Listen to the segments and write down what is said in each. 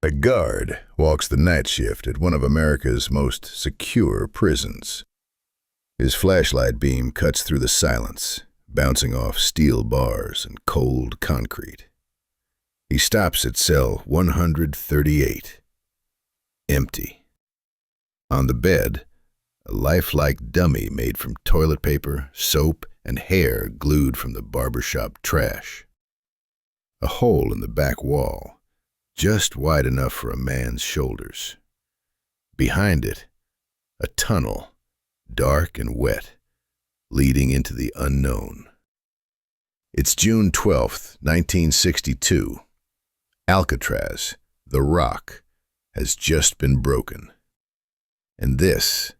A guard walks the night shift at one of America's most secure prisons. His flashlight beam cuts through the silence, bouncing off steel bars and cold concrete. He stops at cell 138. Empty. On the bed, a lifelike dummy made from toilet paper, soap, and hair glued from the barbershop trash. A hole in the back wall, just wide enough for a man's shoulders. Behind it, a tunnel, dark and wet, leading into the unknown. It's June 12th, 1962. Alcatraz, the rock, has just been broken. And this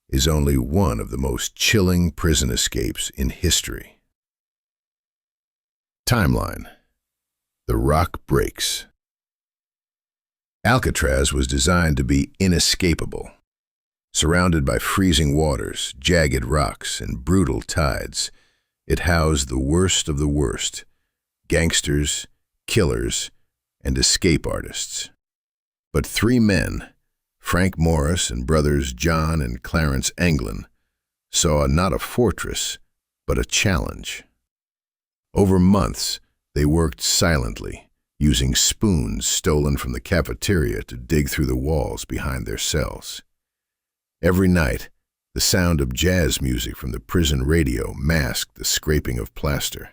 is only one of the most chilling prison escapes in history. Timeline. The rock breaks. Alcatraz was designed to be inescapable. Surrounded by freezing waters, jagged rocks, and brutal tides, it housed the worst of the worst: gangsters, killers, and escape artists. But three men, Frank Morris and brothers John and Clarence Anglin, saw not a fortress, but a challenge. Over months, they worked silently, using spoons stolen from the cafeteria to dig through the walls behind their cells. Every night, the sound of jazz music from the prison radio masked the scraping of plaster.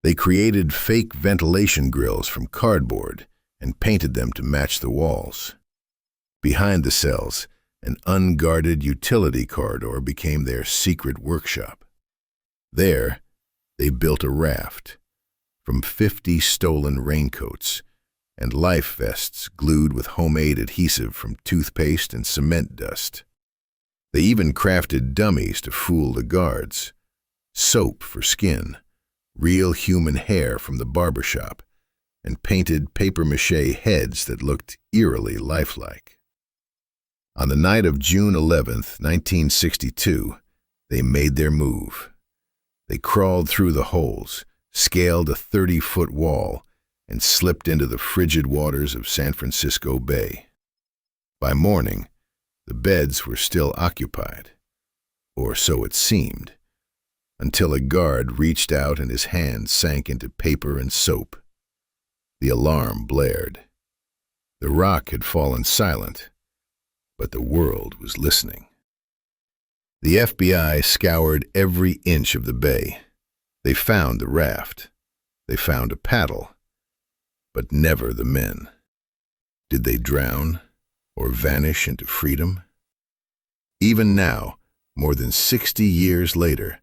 They created fake ventilation grills from cardboard and painted them to match the walls. Behind the cells, an unguarded utility corridor became their secret workshop. There, they built a raft from 50 stolen raincoats and life vests glued with homemade adhesive from toothpaste and cement dust. They even crafted dummies to fool the guards, soap for skin, real human hair from the barbershop, and painted papier-mâché heads that looked eerily lifelike. On the night of June 11th, 1962, they made their move. They crawled through the holes, scaled a 30-foot wall, and slipped into the frigid waters of San Francisco Bay. By morning, the beds were still occupied, or so it seemed, until a guard reached out and his hand sank into paper and soap. The alarm blared. The rock had fallen silent, but the world was listening. The FBI scoured every inch of the bay. They found the raft. They found a paddle, but never the men. Did they drown or vanish into freedom? Even now, more than 60 years later,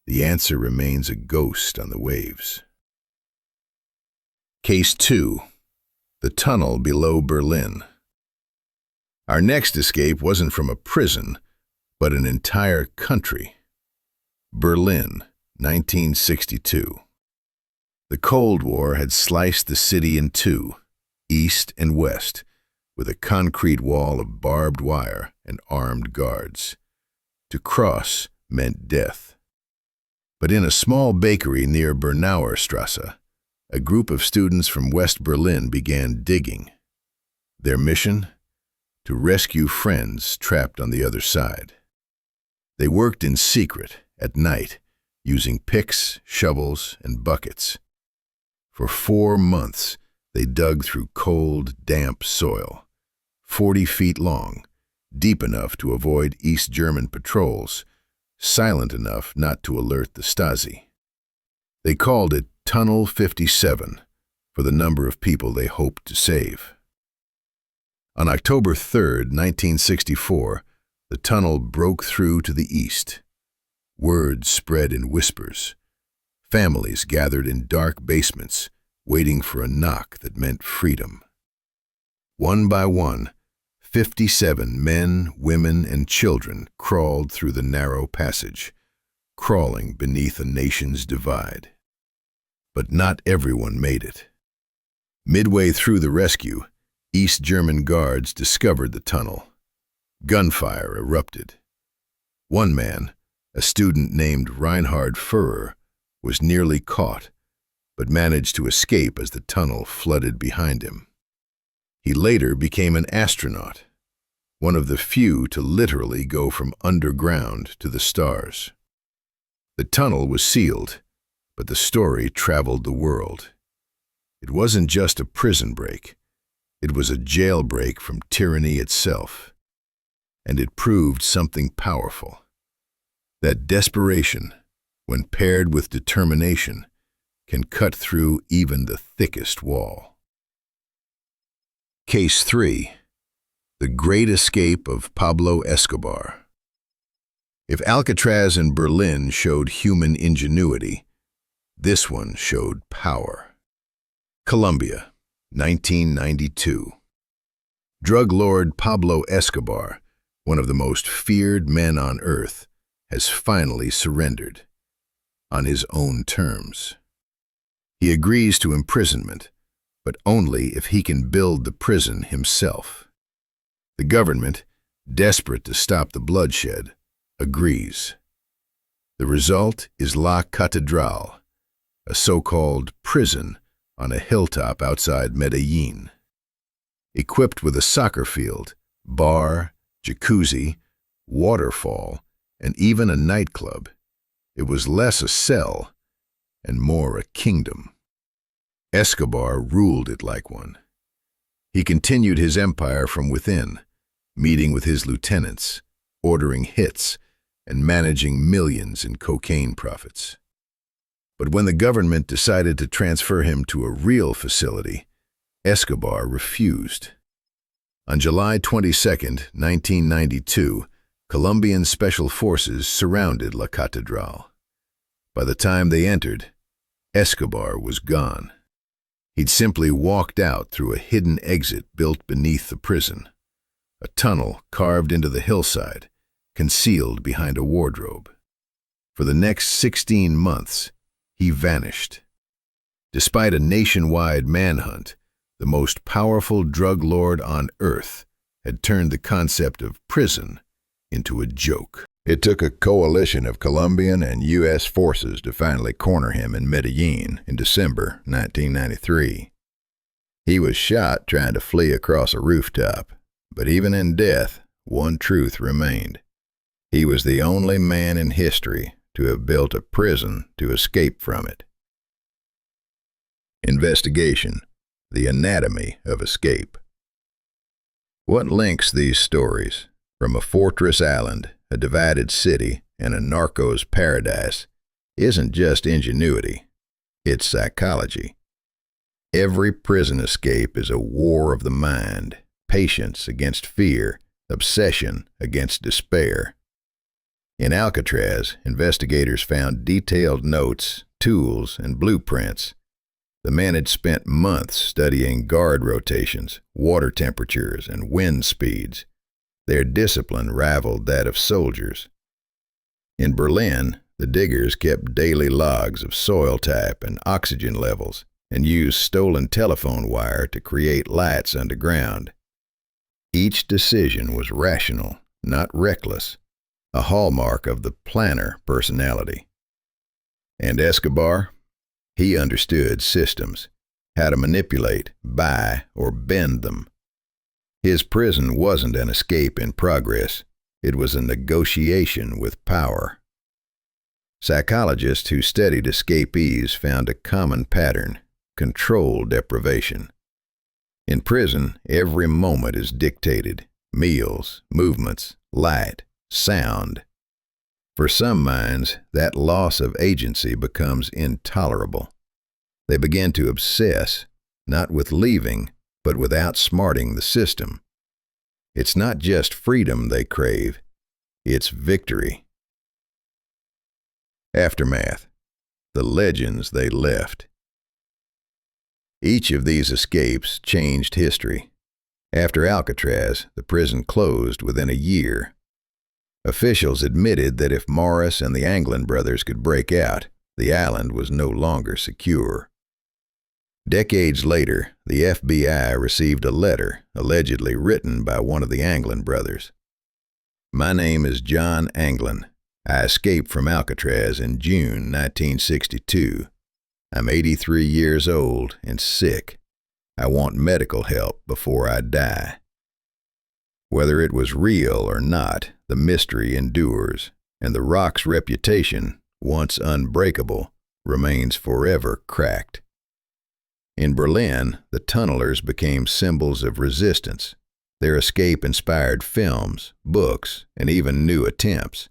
the answer remains a ghost on the waves. Case 2. The tunnel below Berlin. Our next escape wasn't from a prison, but an entire country. Berlin, 1962. The Cold War had sliced the city in two, east and west, with a concrete wall of barbed wire and armed guards. To cross meant death. But in a small bakery near Bernauer Strasse, a group of students from West Berlin began digging. Their mission? To rescue friends trapped on the other side. They worked in secret, at night, using picks, shovels, and buckets. For 4 months, they dug through cold, damp soil, 40 feet long, deep enough to avoid East German patrols, silent enough not to alert the Stasi. They called it Tunnel 57 for the number of people they hoped to save. On October 3rd, 1964, the tunnel broke through to the east. Word spread in whispers. Families gathered in dark basements, waiting for a knock that meant freedom. One by one, 57 men, women, and children crawled through the narrow passage, crawling beneath a nation's divide. But not everyone made it. Midway through the rescue, East German guards discovered the tunnel. Gunfire erupted. One man, a student named Reinhard Führer, was nearly caught, but managed to escape as the tunnel flooded behind him. He later became an astronaut, one of the few to literally go from underground to the stars. The tunnel was sealed, but the story traveled the world. It wasn't just a prison break. It was a jailbreak from tyranny itself. And it proved something powerful. That desperation, when paired with determination, can cut through even the thickest wall. Case 3. The Great Escape of Pablo Escobar. If Alcatraz in Berlin showed human ingenuity, this one showed power. Colombia, 1992. Drug lord Pablo Escobar, one of the most feared men on earth, has finally surrendered, on his own terms. He agrees to imprisonment, but only if he can build the prison himself. The government, desperate to stop the bloodshed, agrees. The result is La Catedral, a so-called prison on a hilltop outside Medellin. Equipped with a soccer field, bar, jacuzzi, waterfall, and even a nightclub, it was less a cell and more a kingdom. Escobar ruled it like one. He continued his empire from within, meeting with his lieutenants, ordering hits, and managing millions in cocaine profits. But when the government decided to transfer him to a real facility, Escobar refused. On July 22, 1992, Colombian special forces surrounded La Catedral. By the time they entered, Escobar was gone. He'd simply walked out through a hidden exit built beneath the prison, a tunnel carved into the hillside, concealed behind a wardrobe. For the next 16 months, he vanished. Despite a nationwide manhunt, the most powerful drug lord on earth had turned the concept of prison into a joke. It took a coalition of Colombian and U.S. forces to finally corner him in Medellin in December 1993. He was shot trying to flee across a rooftop, but even in death, one truth remained. He was the only man in history to have built a prison to escape from it. Investigation: The Anatomy of Escape. What links these stories from a fortress island, a divided city, and a narco's paradise isn't just ingenuity, it's psychology. Every prison escape is a war of the mind, patience against fear, obsession against despair. In Alcatraz, investigators found detailed notes, tools, and blueprints. The men had spent months studying guard rotations, water temperatures, and wind speeds. Their discipline rivaled that of soldiers. In Berlin, the diggers kept daily logs of soil type and oxygen levels and used stolen telephone wire to create lights underground. Each decision was rational, not reckless, a hallmark of the planner personality. And Escobar? He understood systems, how to manipulate, buy, or bend them. His prison wasn't an escape in progress. It was a negotiation with power. Psychologists who studied escapees found a common pattern: control deprivation. In prison, every moment is dictated: meals, movements, light, sound. For some minds, that loss of agency becomes intolerable. They begin to obsess, not with leaving, but with outsmarting the system. It's not just freedom they crave, it's victory. Aftermath: The legends they left. Each of these escapes changed history. After Alcatraz, the prison closed within a year. Officials admitted that if Morris and the Anglin brothers could break out, the island was no longer secure. Decades later, the FBI received a letter allegedly written by one of the Anglin brothers. "My name is John Anglin. I escaped from Alcatraz in June 1962. I'm 83 years old and sick. I want medical help before I die. Whether it was real or not, the mystery endures, and the rock's reputation, once unbreakable, remains forever cracked. In Berlin, the tunnelers became symbols of resistance. Their escape inspired films, books, and even new attempts.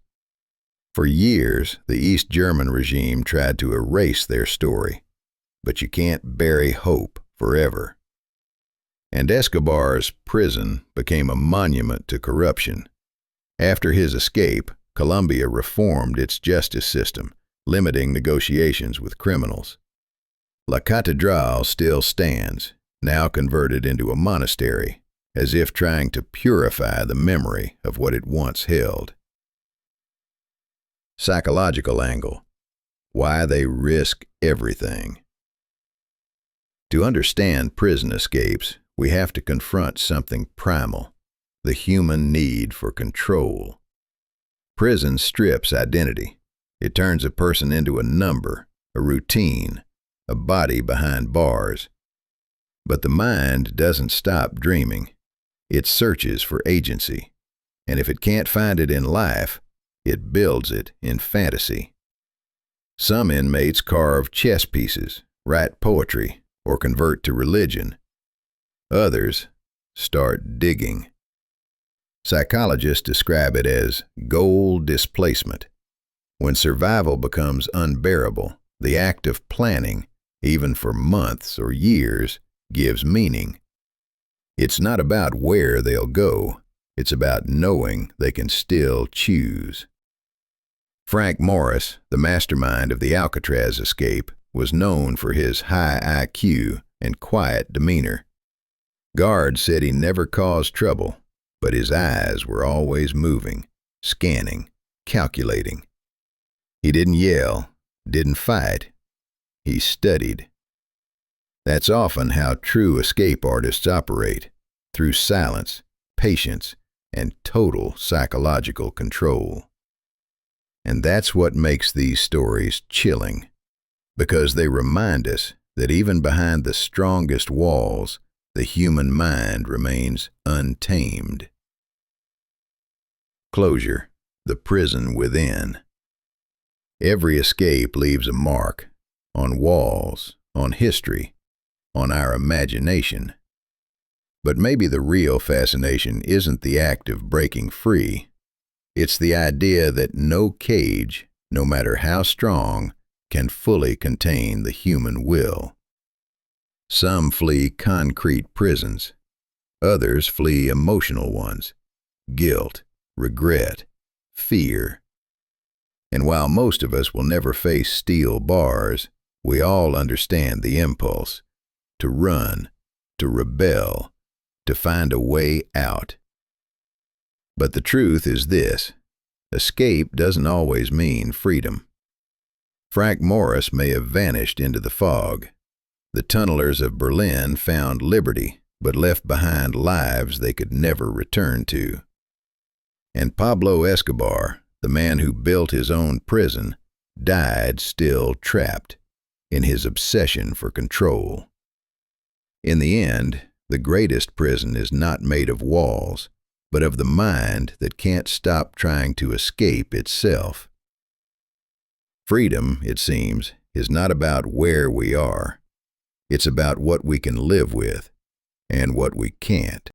For years, the East German regime tried to erase their story, but you can't bury hope forever. And Escobar's prison became a monument to corruption. After his escape, Colombia reformed its justice system, limiting negotiations with criminals. Alcatraz still stands, now converted into a monastery, as if trying to purify the memory of what it once held. Psychological angle. Why they risk everything. To understand prison escapes, we have to confront something primal, the human need for control. Prison strips identity. It turns a person into a number, a routine, a body behind bars. But the mind doesn't stop dreaming. It searches for agency, and if it can't find it in life, it builds it in fantasy. Some inmates carve chess pieces, write poetry, or convert to religion. Others start digging. Psychologists describe it as goal displacement. When survival becomes unbearable, the act of planning, even for months or years, gives meaning. It's not about where they'll go, it's about knowing they can still choose. Frank Morris, the mastermind of the Alcatraz escape, was known for his high IQ and quiet demeanor. Guards said he never caused trouble, but his eyes were always moving, scanning, calculating. He didn't yell, didn't fight. He studied. That's often how true escape artists operate, through silence, patience, and total psychological control. And that's what makes these stories chilling, because they remind us that even behind the strongest walls, the human mind remains untamed. Closure, the prison within. Every escape leaves a mark, on walls, on history, on our imagination. But maybe the real fascination isn't the act of breaking free. It's the idea that no cage, no matter how strong, can fully contain the human will. Some flee concrete prisons. Others flee emotional ones. Guilt, regret, fear. And while most of us will never face steel bars, we all understand the impulse to run, to rebel, to find a way out. But the truth is this: escape doesn't always mean freedom. Frank Morris may have vanished into the fog. The tunnelers of Berlin found liberty, but left behind lives they could never return to. And Pablo Escobar, the man who built his own prison, died still trapped in his obsession for control. In the end, the greatest prison is not made of walls, but of the mind that can't stop trying to escape itself. Freedom, it seems, is not about where we are. It's about what we can live with and what we can't.